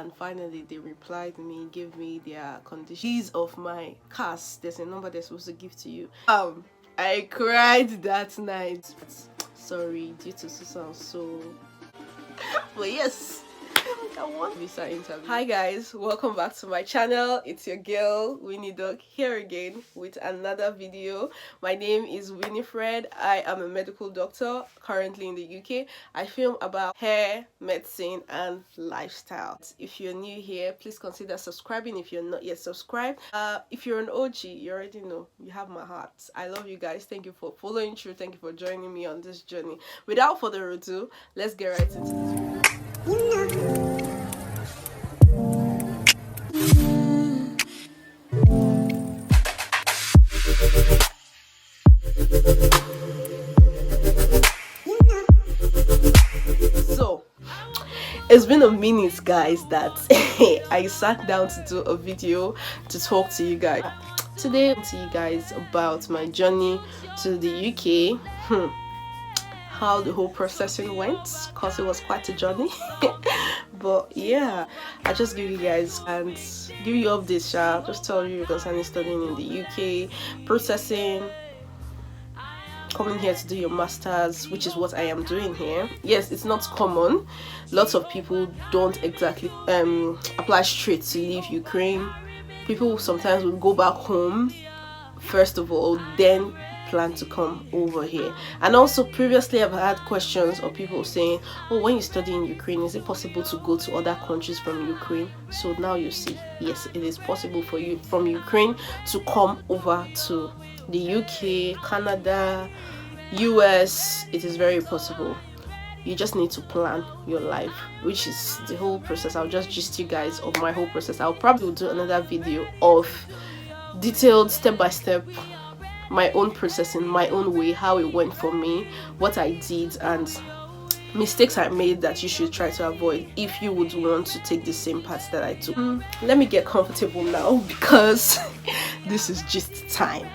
and finally they replied me, gave me their conditions of my cast. There's a number they're supposed to give to you. I cried that night. Sorry, due to so but yes, I want visa interview. Hi guys, welcome back to my channel. It's your girl Winnie Duck here again with another video. My name is Winifred. I am a medical doctor currently in the UK. I film about hair, medicine and lifestyle. If you're new here, please consider subscribing if you're not yet subscribed. If you're an OG, you already know you have my heart. I love you guys. Thank you for following through. Thank you for joining me on this journey. Without further ado, let's get right into this video. So it's been a minute guys that I sat down to do a video to talk to you guys. Today I'll to you guys about my journey to the UK, how the whole processing went, because it was quite a journey. But yeah, I just give you guys and give you updates, just tell you concerning studying in the UK, processing, coming here to do your masters, which is what I am doing here. Yes, it's not common. Lots of people don't exactly apply straight to leave Ukraine. People sometimes will go back home first of all, then plan to come over here. And also previously I've had questions of people saying, oh, when you study in Ukraine, is it possible to go to other countries from Ukraine? So now you see, yes, it is possible for you from Ukraine to come over to the UK, Canada, US. It is very possible. You just need to plan your life, which is the whole process. I'll just gist you guys of my whole process. I'll probably do another video of detailed step-by-step my own process in my own way, how it went for me, what I did and mistakes I made that you should try to avoid if you would want to take the same path that I took. Let me get comfortable now because this is just time.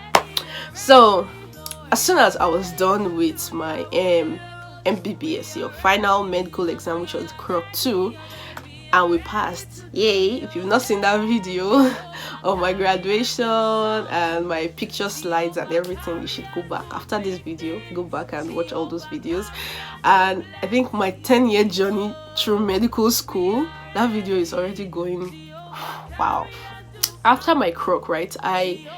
So as soon as I was done with my MBBS, your final medical exam, which was Croc 2, and we passed, yay. If you've not seen that video of my graduation and my picture slides and everything, you should go back after this video, go back and watch all those videos. And I think my 10-year journey through medical school, that video is already going wow. After my Croc, right, I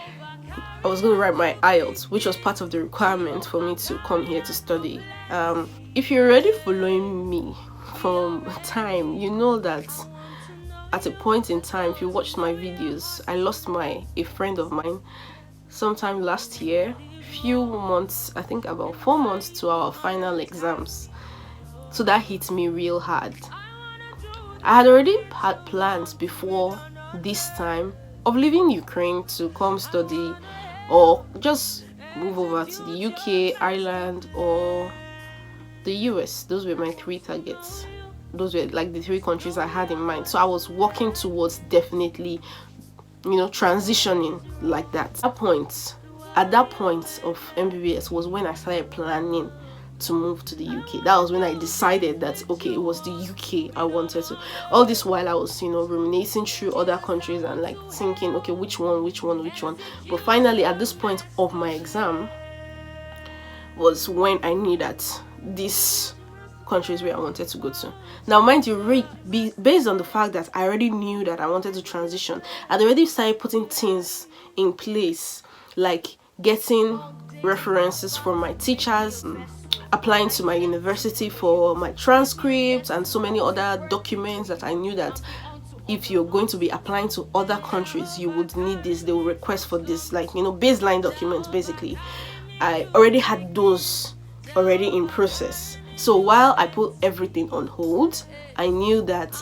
was going to write my IELTS, which was part of the requirement for me to come here to study. If you're already following me from time, you know that at a point in time, if you watched my videos, I lost a friend of mine sometime last year, few months, I think about 4 months to our final exams. So that hit me real hard. I had already had plans before this time of leaving Ukraine to come study or just move over to the UK, Ireland or the US. Those were my 3 targets. Those were like the 3 countries I had in mind. So I was working towards definitely, transitioning like that. At that point of MBBS was when I started planning to move to the UK. That was when I decided that okay, it was the UK I wanted to. All this while I was ruminating through other countries and like thinking, okay, which one. But finally at this point of my exam was when I knew that these countries where I wanted to go to. Now mind you, based on the fact that I already knew that I wanted to transition, I'd already started putting things in place, like getting references from my teachers, applying to my university for my transcripts and so many other documents that I knew that if you're going to be applying to other countries, you would need this. They will request for this, like baseline documents basically. I already had those already in process. So while I put everything on hold, I knew that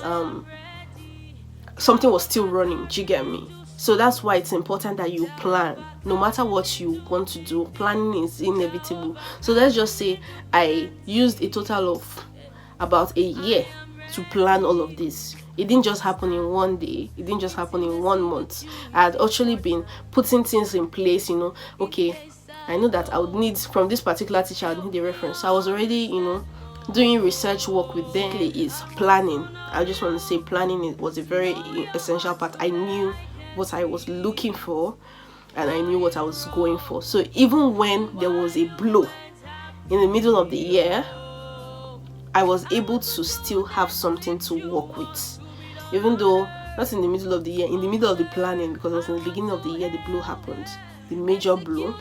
something was still running. Do you get me? So that's why it's important that you plan. No matter what you want to do, planning is inevitable. So let's just say I used a total of about a year to plan all of this. It didn't just happen in one day. It didn't just happen in 1 month. I had actually been putting things in place, okay, I know that I would need, from this particular teacher, I would need a reference. So I was already, doing research work with them is planning. I just want to say planning was a very essential part. I knew what I was looking for and I knew what I was going for. So even when there was a blow in the middle of the year, I was able to still have something to work with. Even though not in the middle of the year, in the middle of the planning, because it was in the beginning of the year the blow happened, the major blow.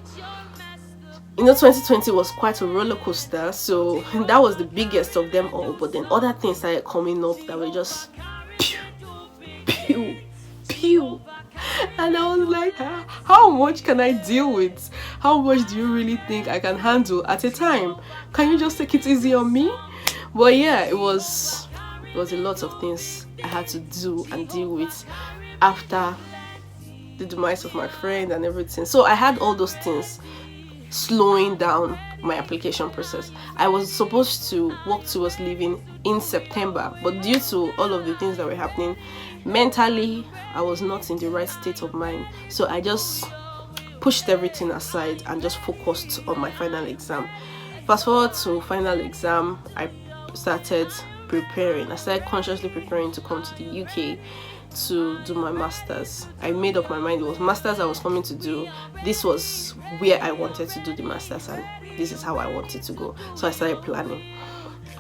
2020 was quite a roller coaster, so that was the biggest of them all. But then other things started coming up that were just pew, pew, pew. And I was like, how much can I deal with? How much do you really think I can handle at a time? Can you just take it easy on me? But yeah, it was a lot of things I had to do and deal with after the demise of my friend and everything. So I had all those things slowing down my application process. I was supposed to work towards leaving in September, but due to all of the things that were happening, mentally I was not in the right state of mind. So I just pushed everything aside and just focused on my final exam. Fast forward to final exam, I started preparing. I started consciously preparing to come to the UK to do my masters. I made up my mind it was masters I was coming to do. This was where I wanted to do the masters and this is how I wanted to go. So I started planning.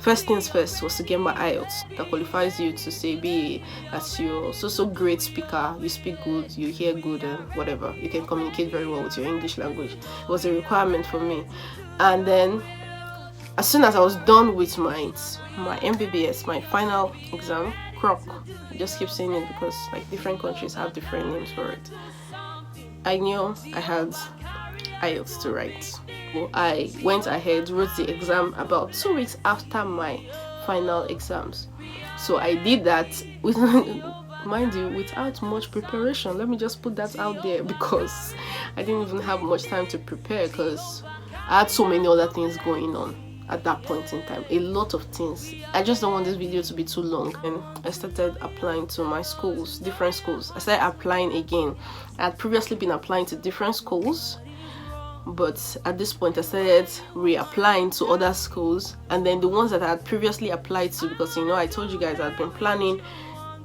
First things first was to get my IELTS that qualifies you to say be that you're so great speaker, you speak good, you hear good and whatever, you can communicate very well with your English language. It was a requirement for me. And then as soon as I was done with my MBBS, my final exam, CROC, I just keep saying it because like different countries have different names for it, I knew I had IELTS to write. So I went ahead, wrote the exam about 2 weeks after my final exams. So I did that with, mind you, without much preparation. Let me just put that out there because I didn't even have much time to prepare because I had so many other things going on at that point in time. A lot of things. I just don't want this video to be too long. And I started applying to my schools, different schools. I started applying again. I had previously been applying to different schools, but at this point I started reapplying to other schools, and then the ones that I had previously applied to, because I told you guys I'd been planning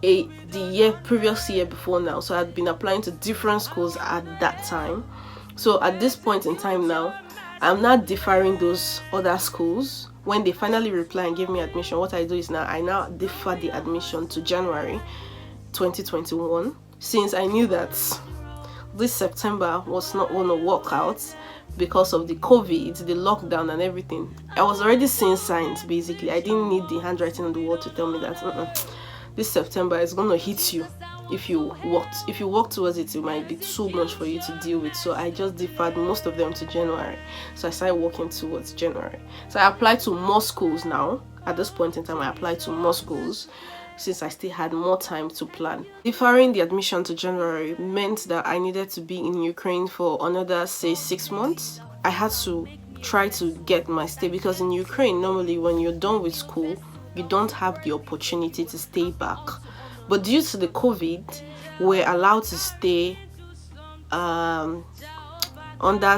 the previous year before now, so I'd been applying to different schools at that time. So at this point in time now, I'm not deferring those other schools. When they finally reply and give me admission, what I do is I now defer the admission to January 2021, since I knew that this September was not going to work out because of the COVID, the lockdown and everything. I was already seeing signs basically. I didn't need the handwriting on the wall to tell me that this September is going to hit you. If you work towards it, it might be too much for you to deal with. So I just deferred most of them to January. So I started working towards January. So I applied to more schools now. At this point in time, I applied to more schools since I still had more time to plan. Deferring the admission to January meant that I needed to be in Ukraine for another, say, 6 months. I had to try to get my stay, because in Ukraine, normally when you're done with school, you don't have the opportunity to stay back. But due to the COVID, we're allowed to stay under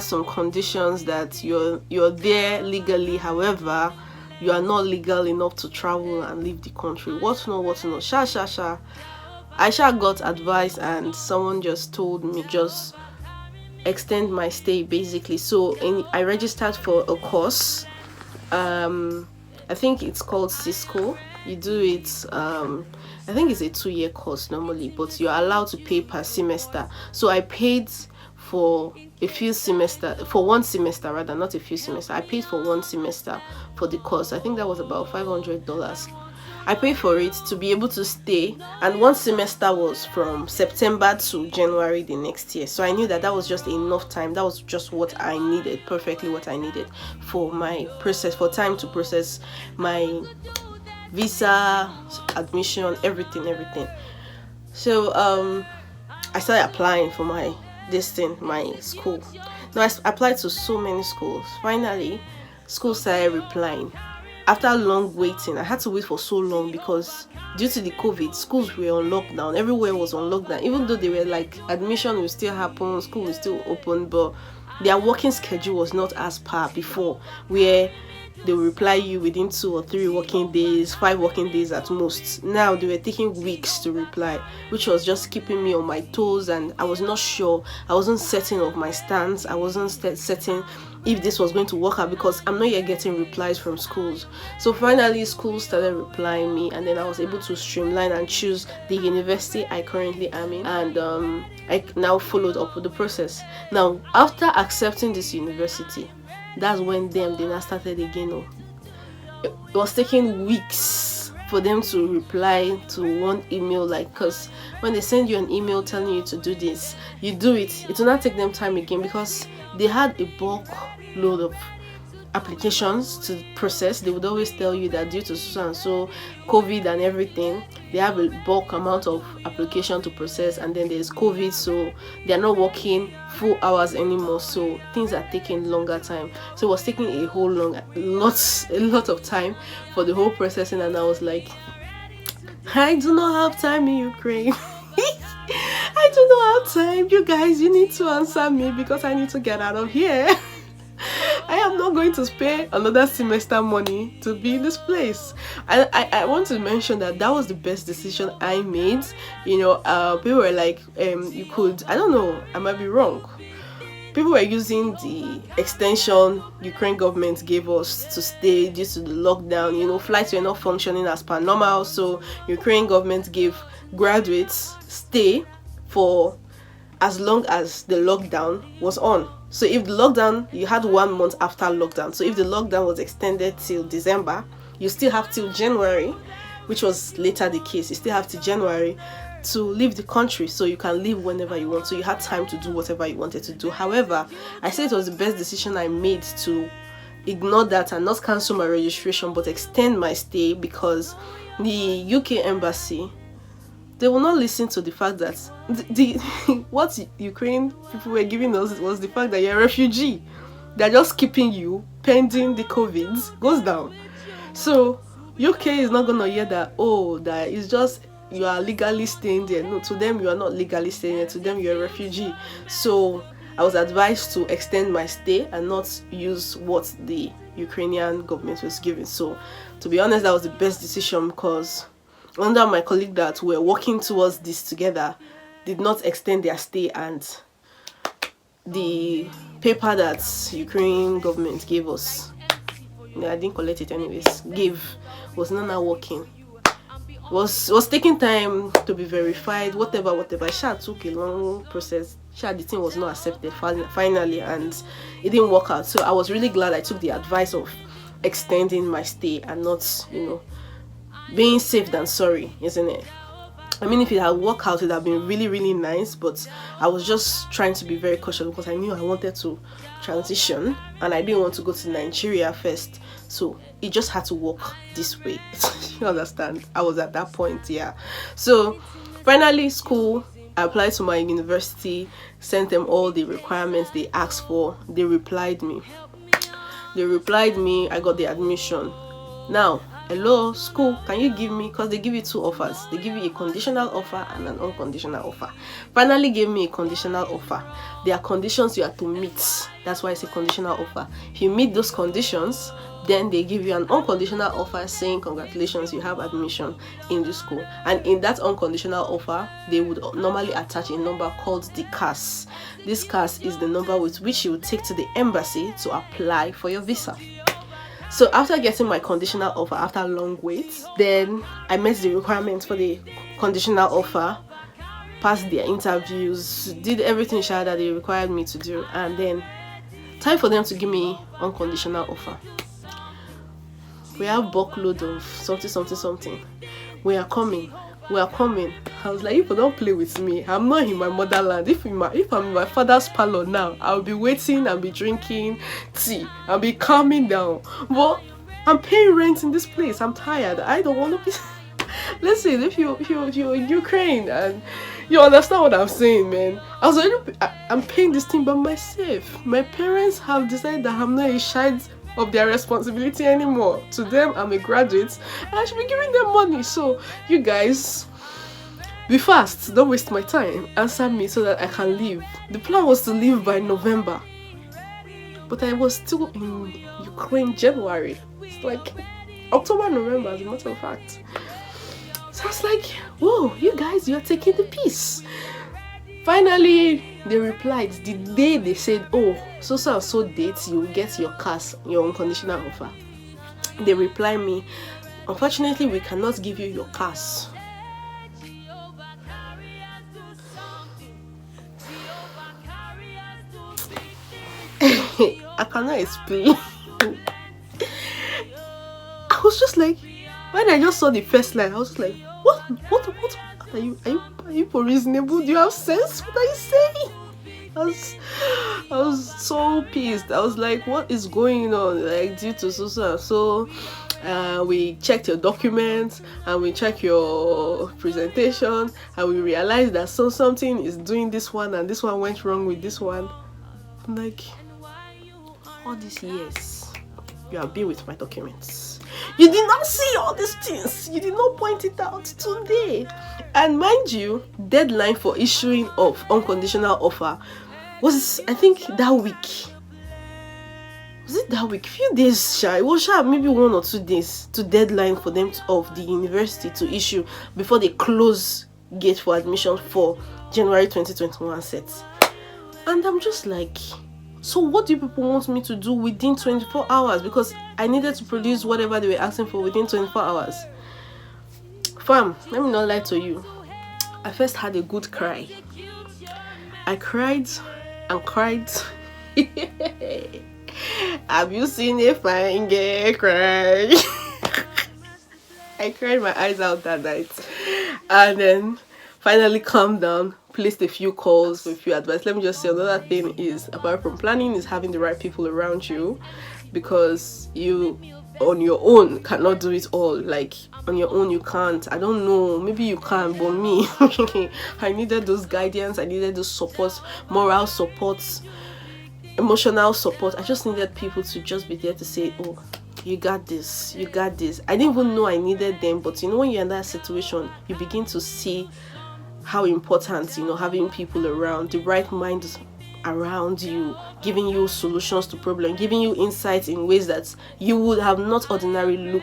some conditions that you're there legally. However, you are not legal enough to travel and leave the country. What no. I got advice and someone just told me just extend my stay basically. So I registered for a course. I think it's called Cisco. You do it, I think it's a 2-year course normally, but you're allowed to pay per semester. So I paid for one semester rather, not a few semesters. I paid for 1 semester for the course. I think that was about $500. I paid for it to be able to stay, and 1 semester was from September to January the next year. So I knew that was just enough time. That was just what I needed, perfectly what I needed for my process, for time to process my visa, admission, everything. So I started applying for my school. Now I applied to so many schools. Finally, schools started replying. After long waiting, I had to wait for so long because due to the COVID, schools were on lockdown. Everywhere was on lockdown. Even though they were like admission will still happen, school will still open, but their working schedule was not as per before, where they will reply you within 2 or 3 working days, 5 working days at most. Now they were taking weeks to reply, which was just keeping me on my toes, and I was not sure. I wasn't certain of my stance. I wasn't certain if this was going to work out, because I'm not yet getting replies from schools. So finally schools started replying me, and then I was able to streamline and choose the university I currently am in, and I now followed up with the process. Now after accepting this university, that's when they now started again. Oh, it was taking weeks for them to reply to one email, like, because when they send you an email telling you to do this, you do it. It will not take them time again, because they had a bulk load of applications to process. They would always tell you that due to so and so COVID and everything, they have a bulk amount of application to process, and then there's COVID, so they're not working full hours anymore, so things are taking longer time. So it was taking a lot of time for the whole processing, and I was like, I do not have time in Ukraine. I do not have time. You guys, you need to answer me, because I need to get out of here. I am not going to spend another semester money to be in this place. I want to mention that was the best decision I made. You know, people were like, you could, I don't know, I might be wrong. People were using the extension Ukraine government gave us to stay due to the lockdown. You know, flights were not functioning as per normal, so Ukraine government gave graduates stay for as long as the lockdown was on. So if the lockdown, you had 1 month after lockdown. So if the lockdown was extended till December, you still have till January, which was later the case. You still have till January to leave the country, so you can leave whenever you want. So you had time to do whatever you wanted to do. However, I said it was the best decision I made to ignore that and not cancel my registration, but extend my stay, because the UK embassy, they will not listen to the fact that what Ukraine people were giving us was the fact that you're a refugee. They're just keeping you pending the COVID goes down. So UK is not gonna hear that, oh, that it's just you are legally staying there. No, to them you are not legally staying there. To them you're a refugee. So I was advised to extend my stay and not use what the Ukrainian government was giving. So to be honest, that was the best decision, because under my colleague that were working towards this together did not extend their stay, and the paper that Ukraine government gave us, I didn't collect it anyways, was not now working. Was taking time to be verified, whatever. Sha took a long process. Sha, the thing was not accepted finally, and it didn't work out. So I was really glad I took the advice of extending my stay and not, you know, being safe than sorry, isn't it? I mean, if it had worked out, it would have been really, really nice, but I was just trying to be very cautious, because I knew I wanted to transition and I didn't want to go to Nigeria first. So it just had to work this way. You understand? I was at that point, yeah. So finally, school, I applied to my university, sent them all the requirements they asked for. They replied me. I got the admission. Now, hello school, can you give me, because they give you 2 offers. They give you a conditional offer and an unconditional offer. Finally gave me a conditional offer. There are conditions you have to meet. That's why it's a conditional offer. If you meet those conditions, then they give you an unconditional offer saying congratulations, you have admission in the school. And in that unconditional offer, they would normally attach a number called the CAS. This CAS is the number with which you will take to the embassy to apply for your visa. So after getting my conditional offer, after a long wait, then I met the requirements for the conditional offer, passed their interviews, did everything that they required me to do, and then time for them to give me unconditional offer. We have bulk load of something. We are coming. I was like, if you don't play with me, I'm not in my motherland. If I'm in my father's parlor now, I'll be waiting and be drinking tea. I'll be calming down. But I'm paying rent in this place. I'm tired. I don't want to be. Listen, if you're in Ukraine and you understand what I'm saying, man. I'm paying this thing by myself. My parents have decided that I'm not a child of their responsibility anymore. To them, I'm a graduate and I should be giving them money. So you guys, be fast, don't waste my time, answer me so that I can leave. The plan was to leave by November, but I was still in claim January. It's like October, November, as a matter of fact. So I was like, whoa, you guys, you're taking the piece. Finally, they replied the day they said, oh, so date, you will get your CAS, your unconditional offer. They reply me, unfortunately, we cannot give you your CAS. I cannot explain. I was just like, when I just saw the first line, I was just like, what are you for reasonable? Do you have sense? What are you saying? I was so pissed. I was like, what is going on? Like, due to so we checked your documents and we checked your presentation and we realized that something is doing this one and this one went wrong with this one. I'm like, all these years you have been with my documents, you did not see all these things, you did not point it out today. And mind you, deadline for issuing of unconditional offer was, I think, that week. Was it that week? Few days shy. It was shy, maybe 1 or 2 days to deadline for them of the university to issue before they close gate for admission for January 2021 sets. And I'm just like, so what do people want me to do within 24 hours? Because I needed to produce whatever they were asking for within 24 hours. Fam, let me not lie to you. I first had a good cry. I cried and cried. Have you seen a fine girl cry? I cried my eyes out that night. And then finally calmed down, placed a few calls with a few advice. Let me just say, another thing is, apart from planning, is having the right people around you, because you on your own cannot do it all. Like, on your own you can't. I don't know, maybe you can, but me, I needed those guidance, I needed those support, moral support, emotional support. I just needed people to just be there to say, oh, you got this, you got this. I didn't even know I needed them, but you know, when you're in that situation, you begin to see how important, you know, having people around, the right minds around you, giving you solutions to problems, giving you insights in ways that you would have not ordinarily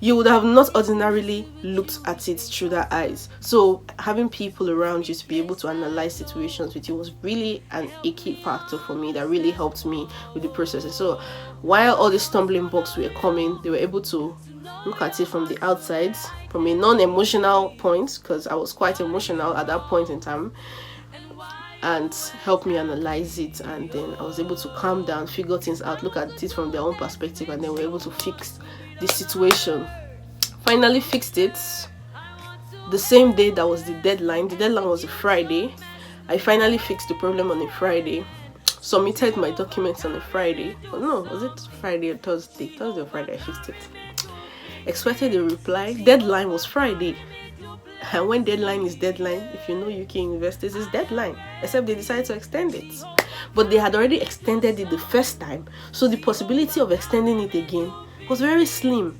you would have not ordinarily looked at it through their eyes. So having people around you to be able to analyze situations with you was really a key factor for me that really helped me with the process. And so while all these stumbling blocks were coming, they were able to look at it from the outside, from a non-emotional point, because I was quite emotional at that point in time, and help me analyze it. And then I was able to calm down, figure things out, look at it from their own perspective, and then we're able to fix the situation. Finally fixed it the same day that was the deadline. The deadline was a Friday. I finally fixed the problem on a Friday, submitted my documents on a Friday. Oh no, was it Friday or Thursday? Thursday or Friday I fixed it. Expected a reply. Deadline was Friday. And when deadline is deadline, if you know UK universities, it's deadline, except they decided to extend it. But they had already extended it the first time, so the possibility of extending it again was very slim.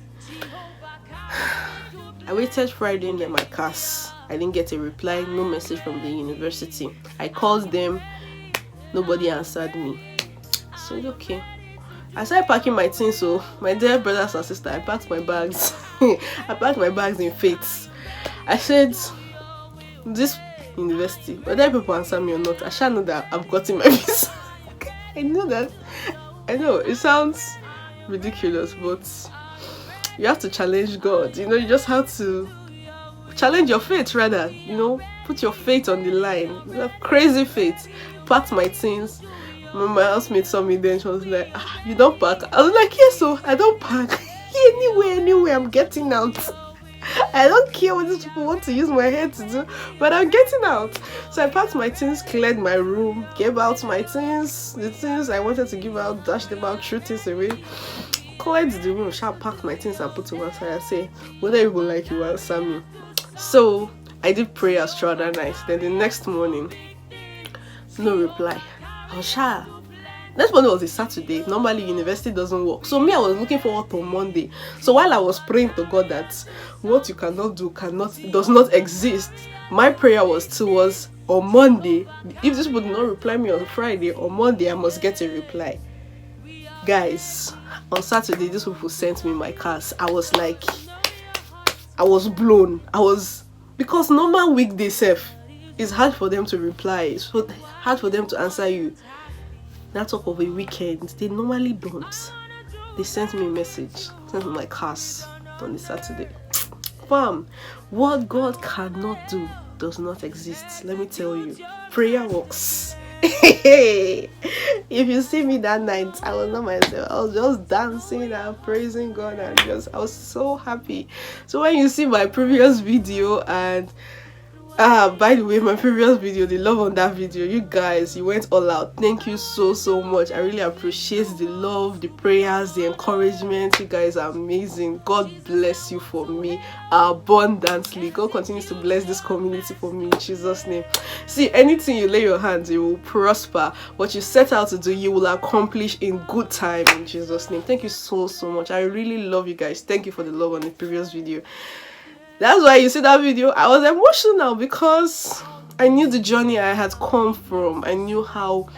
I waited Friday in my CAS. I didn't get a reply, no message from the university. I called them, nobody answered me. So okay. I started packing my things, so my dear brothers and sisters, I packed my bags. I packed my bags in faith. I said, this university, whether people answer me or not, I shall know that I've gotten my visa. I know that. I know it sounds ridiculous, but you have to challenge God. You know, you just have to challenge your faith, rather. You know, put your faith on the line. You have crazy faith. Packed my things. My housemate saw me then, she was like, you don't pack? I was like, yes, so I don't pack. Anyway, I'm getting out. I don't care what these people want to use my head to do, but I'm getting out. So I packed my things, cleared my room, gave out my things, the things I wanted to give out, dashed them out, threw things away, cleared the room, packed my things and put them outside and say, whether you will like you answer me. So I did prayers throughout that night. Then the next morning, no reply. I was shy. Next Monday was a Saturday. Normally university doesn't work. So me, I was looking forward to Monday. So while I was praying to God that what you cannot do does not exist, my prayer was on Monday. If this would not reply me on Friday, on Monday I must get a reply. Guys, on Saturday, these people sent me my cars. I was like, I was blown. Because normal weekday self, it's hard for them to reply. It's hard for them to answer you. That talk of a weekend, they normally don't. They sent me a message, sent me my cars on the Saturday. Fam, what God cannot do does not exist. Let me tell you, prayer works. If you see me that night, I was not myself. I was just dancing and praising God, and I was so happy. So when you see my previous video, and by the way, my previous video, the love on that video, you guys, you went all out. Thank you so much. I really appreciate the love, the prayers, the encouragement. You guys are amazing. God bless you for me abundantly. God continues to bless this community for me in Jesus' name. See, anything you lay your hands, you will prosper. What you set out to do, you will accomplish in good time in Jesus' name. Thank you so much. I really love you guys. Thank you for the love on the previous video. That's why you see that video, I was emotional because I knew the journey I had come from. I knew how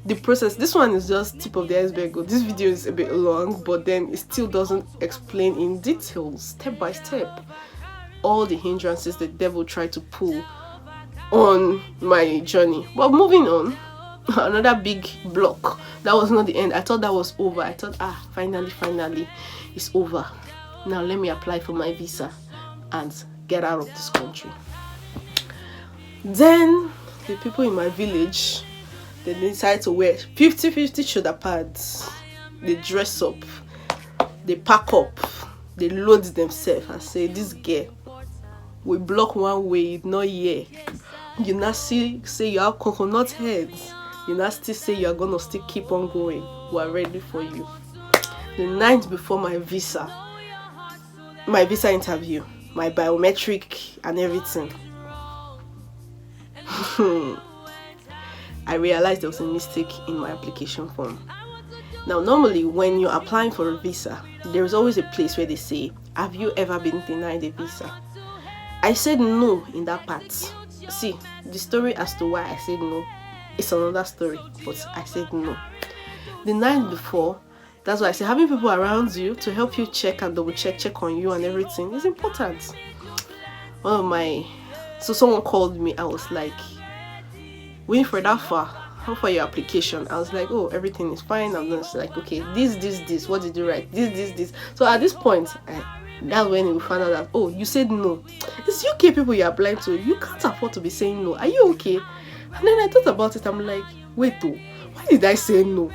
the process. This one is just tip of the iceberg. This video is a bit long, but then it still doesn't explain in detail, step by step, all the hindrances the devil tried to pull on my journey. But moving on, another big block. That was not the end. I thought that was over. I thought, finally, it's over. Now let me apply for my visa and get out of this country. Then the people in my village, they decide to wear 50-50 shoulder pads. They dress up, they pack up, they load themselves and say, this girl, we block one way, not here. You not say you have coconut heads. You not still say you are gonna still keep on going. We are ready for you. The night before my visa interview, my biometric and everything, I realized there was a mistake in my application form. Now, normally when you're applying for a visa, there is always a place where they say, have you ever been denied a visa? I said no in that part. See, the story as to why I said no, it's another story, but I said no. The night before, that's why I say having people around you to help you check and double check on you and everything is important. So someone called me. I was like, waiting for that far. How far your application? I was like, oh, everything is fine. I'm just like, okay, this. What did you write? This. So at this point, that's when we found out that, oh, you said no. It's UK people you're applying to. You can't afford to be saying no. Are you okay? And then I thought about it. I'm like, wait, why did I say no?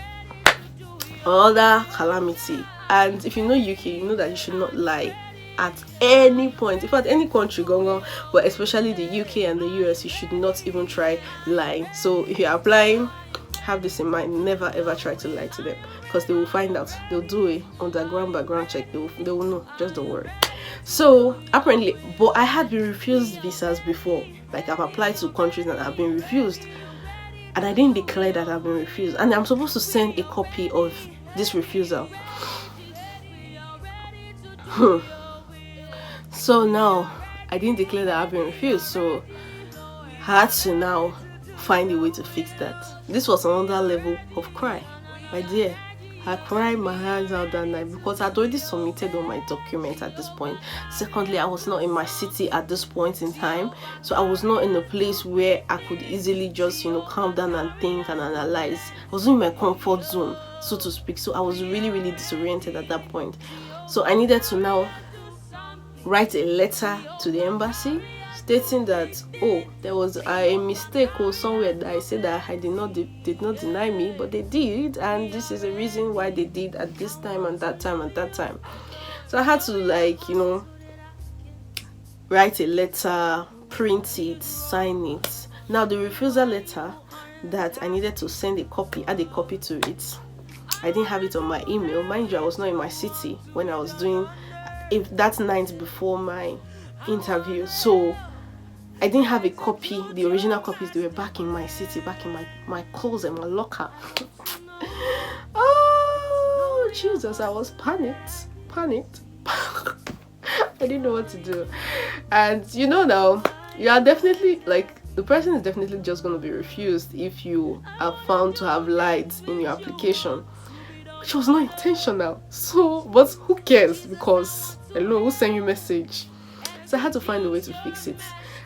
Another calamity. And if you know UK, you know that you should not lie at any point. In fact, any country going on, but especially the UK and the US, you should not even try lying. So if you're applying, have this in mind. Never ever try to lie to them, because they will find out. They'll do a underground background check. They will know. Just don't worry. So apparently, but I had been refused visas before. Like, I've applied to countries and I've been refused, and I didn't declare that I've been refused, and I'm supposed to send a copy of this refusal. So now I didn't declare that I've been refused, so I had to now find a way to fix that. This was another level of cry. My dear, I cried my hands out that night because I'd already submitted all my documents at this point. Secondly, I was not in my city at this point in time, so I was not in a place where I could easily just, calm down and think and analyze. I was in my comfort zone, so to speak. So I was really disoriented at that point. So I needed to now write a letter to the embassy stating that, oh, there was a mistake or somewhere that I said that I did not deny me, but they did, and this is the reason why they did at this time and that time and that time. So I had to write a letter, print it, sign it. Now the refusal letter that I needed to send add a copy to it, I didn't have it on my email. Mind you, I was not in my city when I was doing that night before my interview, so I didn't have a copy. The original copies, they were back in my city, back in my closet, my locker. Oh Jesus, I was panicked. I didn't know what to do. And now you are definitely the person is definitely just going to be refused if you are found to have lied in your application. which was not intentional. So, but who cares? Because hello, who sent you message? So I had to find a way to fix it.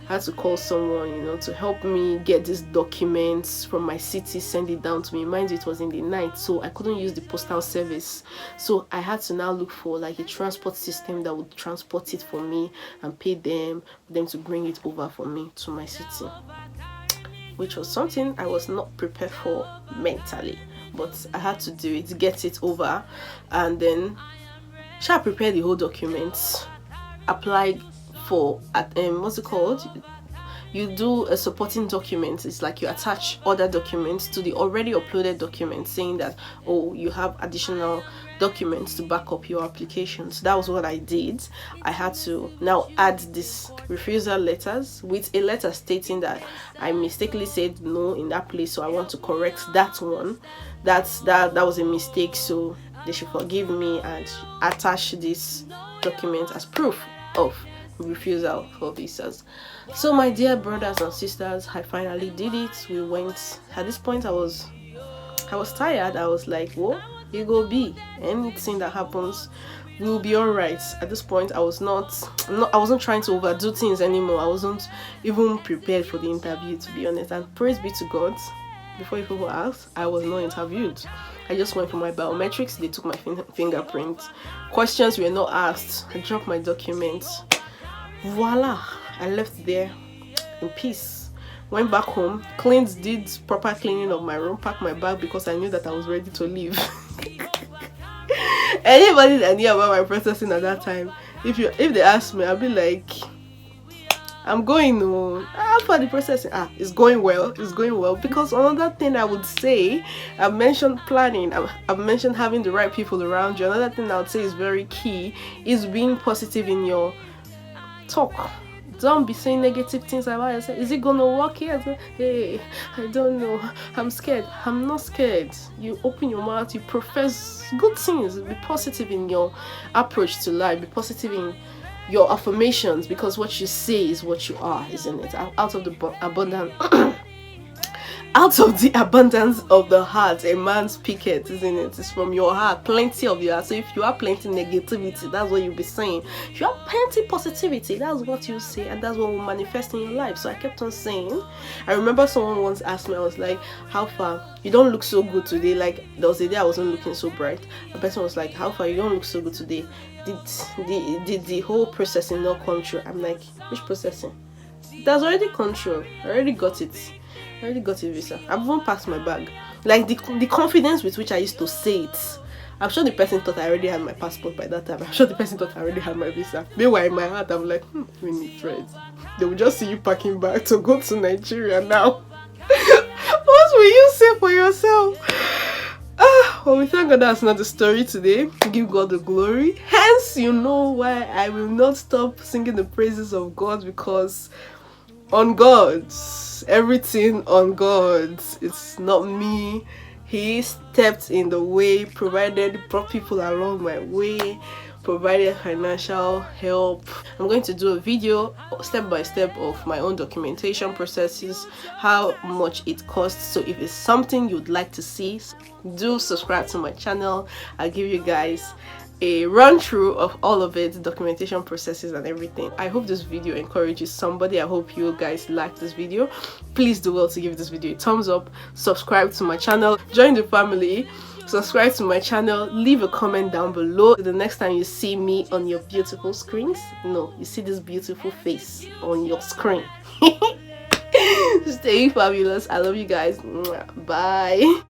I had to call someone, to help me get these documents from my city, send it down to me. Mind you, it was in the night, so I couldn't use the postal service. So I had to now look for like a transport system that would transport it for me and pay them for them to bring it over for me to my city, which was something I was not prepared for mentally, but I had to do it, get it over, and then shall prepare the whole documents, apply for what's it called, you do a supporting document. It's like you attach other documents to the already uploaded document, saying that, oh, you have additional documents to back up your application. So that was what I did. I had to now add this refusal letters with a letter stating that I mistakenly said no in that place, so I want to correct that one. That was a mistake, so they should forgive me and attach this document as proof of refusal for visas. So my dear brothers and sisters, I finally did it. We went. At this point I was tired. I was like, whoa, you go be anything that happens, we'll be all right. At this point I wasn't trying to overdo things anymore. I wasn't even prepared for the interview, to be honest, and praise be to God. Before you people ask, I was not interviewed. I just went for my biometrics. They took my fingerprint. Questions were not asked. I dropped my documents. Voila, I left there in peace. Went back home, did proper cleaning of my room, packed my bag because I knew that I was ready to leave. Anybody that knew about my processing at that time, if they ask me, I'll be like, I'm going on. After the processing, it's going well. It's going well. Because another thing I would say, I've mentioned planning. I've mentioned having the right people around you. Another thing I would say is very key is being positive in your talk. Don't be saying negative things about yourself. Is it gonna work here? Hey, I don't know. I'm scared. I'm not scared. You open your mouth. You profess good things. Be positive in your approach to life. Be positive in your affirmations, because what you say is what you are, isn't it? Out of the abundance out of the abundance of the heart a man speaketh, isn't it? It's from your heart, plenty of your heart. So if you have plenty negativity, that's what you'll be saying. If you have plenty positivity, that's what you say, and that's what will manifest in your life. So I kept on saying. I remember someone once asked me, I was like, how far? You don't look so good today. Like, there was a day I wasn't looking so bright. The person was like, how far? You don't look so good today. Did the whole processing not come true? I'm like, which processing? That's already come true. I already got it. I already got a visa. I've even packed my bag. Like the confidence with which I used to say it. I'm sure the person thought I already had my passport by that time. I'm sure the person thought I already had my visa. Meanwhile, in my heart, I'm like, we need friends. They will just see you packing back to go to Nigeria now. What will you say for yourself? Well, we thank God that's not the story today. Give God the glory. Hence, you know why I will not stop singing the praises of God, because on God, everything on God. It's not me. He stepped in the way, brought people along my way, provided financial help. I'm going to do a video step by step of my own documentation processes, how much it costs. So if it's something you'd like to see, do subscribe to my channel. I'll give you guys a run through of all of it, documentation processes and everything. I hope this video encourages somebody. I hope you guys like this video. Please do well to give this video a thumbs up, subscribe to my channel, join the family, subscribe to my channel, leave a comment down below. The next time you see me on your beautiful screens, no, you see this beautiful face on your screen. Stay fabulous. I love you guys. Bye.